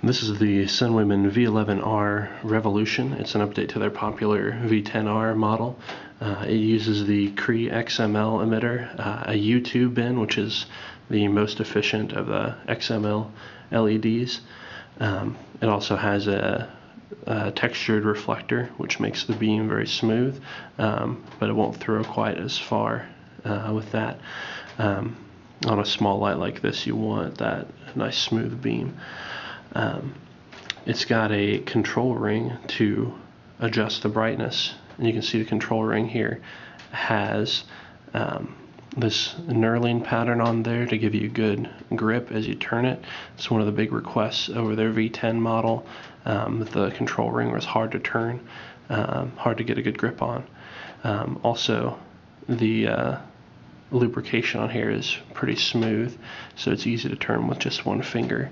This is the Sunwayman V11R Revolution. It's an update to their popular V10R model. It uses the Cree XML emitter, a U2 bin, which is the most efficient of the XML LEDs. It also has a textured reflector, which makes the beam very smooth, but it won't throw quite as far with that. On a small light like this, you want that nice smooth beam. It's got a control ring to adjust the brightness, and you can see the control ring here has this knurling pattern on there to give you good grip as you turn it. It's one of the big requests over their V10 model. The control ring was hard to turn, hard to get a good grip on. Also, the lubrication on here is pretty smooth, so it's easy to turn with just one finger.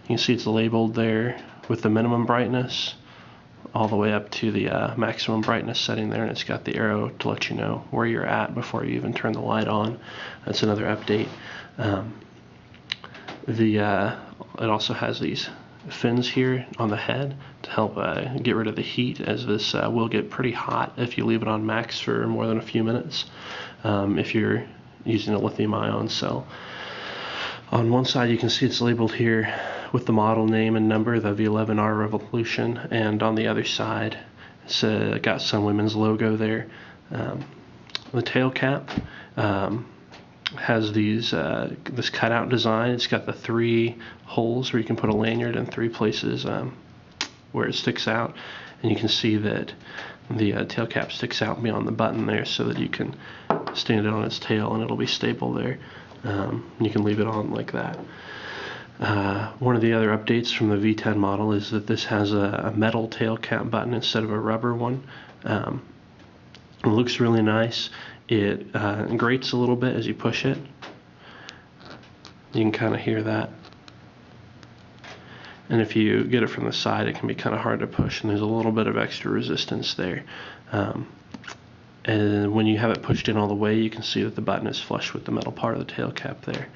You can see it's labeled there with the minimum brightness all the way up to the maximum brightness setting there, and it's got the arrow to let you know where you're at before you even turn the light on. That's another update. It also has these fins here on the head to help get rid of the heat, as this will get pretty hot if you leave it on max for more than a few minutes if you're using a lithium-ion cell. On one side you can see it's labeled here with the model name and number, the V11R Revolution, and on the other side it's got Sunwayman's logo there. The tail cap has this cutout design. It's got the 3 holes where you can put a lanyard in 3 places where it sticks out, and you can see that the tail cap sticks out beyond the button there so that you can stand it on its tail and it'll be stable there. You can leave it on like that. One of the other updates from the V10 model is that this has a metal tail cap button instead of a rubber one. It looks really nice. It grates a little bit as you push it. You can kind of hear that. And if you get it from the side, it can be kind of hard to push, and there's a little bit of extra resistance there. And when you have it pushed in all the way, you can see that the button is flush with the metal part of the tail cap there.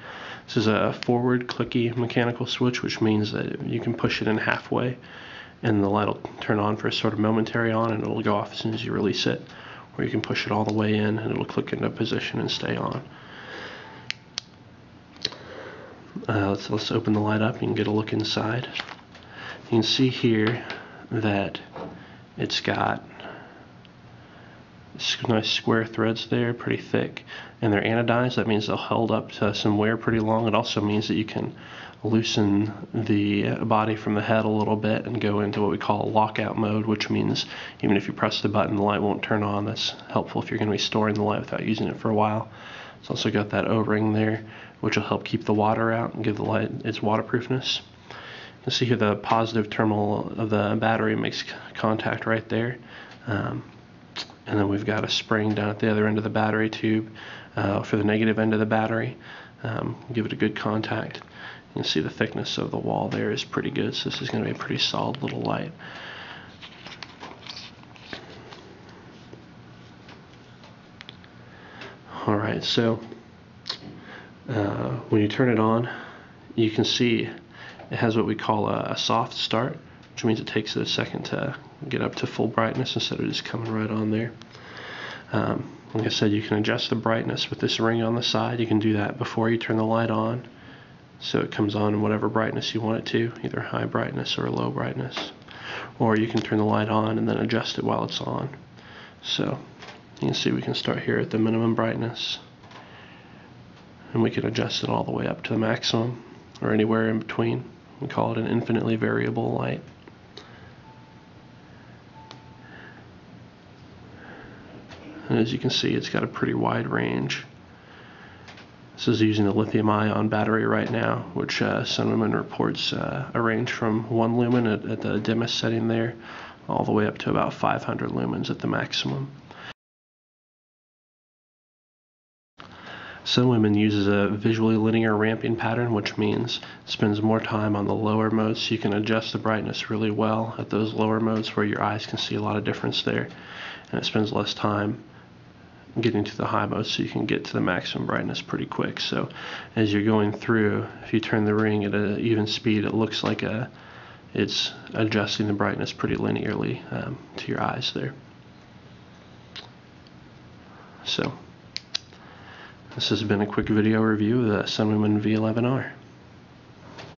This is a forward clicky mechanical switch, which means that you can push it in halfway and the light will turn on for a sort of momentary on, and it'll go off as soon as you release it. Or you can push it all the way in and it'll click into position and stay on. Let's open the light up. You can get a look inside. You can see here that it's got nice square threads there, pretty thick, and they're anodized. That means they'll hold up to some wear pretty long. It also means that you can loosen the body from the head a little bit and go into what we call a lockout mode, which means even if you press the button, the light won't turn on. That's helpful if you're going to be storing the light without using it for a while. It's also got that O-ring there, which will help keep the water out and give the light its waterproofness. You can see here the positive terminal of the battery makes contact right there. And then we've got a spring down at the other end of the battery tube for the negative end of the battery. Give it a good contact. You can see the thickness of the wall there is pretty good, so this is going to be a pretty solid little light. Alright, so when you turn it on, you can see it has what we call a soft start, which means it takes it a second to get up to full brightness instead of just coming right on there. Like I said, you can adjust the brightness with this ring on the side. You can do that before you turn the light on, so it comes on in whatever brightness you want it to, either high brightness or low brightness. Or you can turn the light on and then adjust it while it's on. So you can see we can start here at the minimum brightness, and we can adjust it all the way up to the maximum or anywhere in between. We call it an infinitely variable light. And as you can see, it's got a pretty wide range. This is using a lithium-ion battery right now, which Sunwayman reports a range from 1 lumen at the dimmest setting there, all the way up to about 500 lumens at the maximum. Sunwayman uses a visually linear ramping pattern, which means it spends more time on the lower modes, so you can adjust the brightness really well at those lower modes where your eyes can see a lot of difference there, and it spends less time getting to the high mode, so you can get to the maximum brightness pretty quick. So as you're going through, if you turn the ring at an even speed, it looks like a it's adjusting the brightness pretty linearly to your eyes there. So this has been a quick video review of the Sunwayman V11R.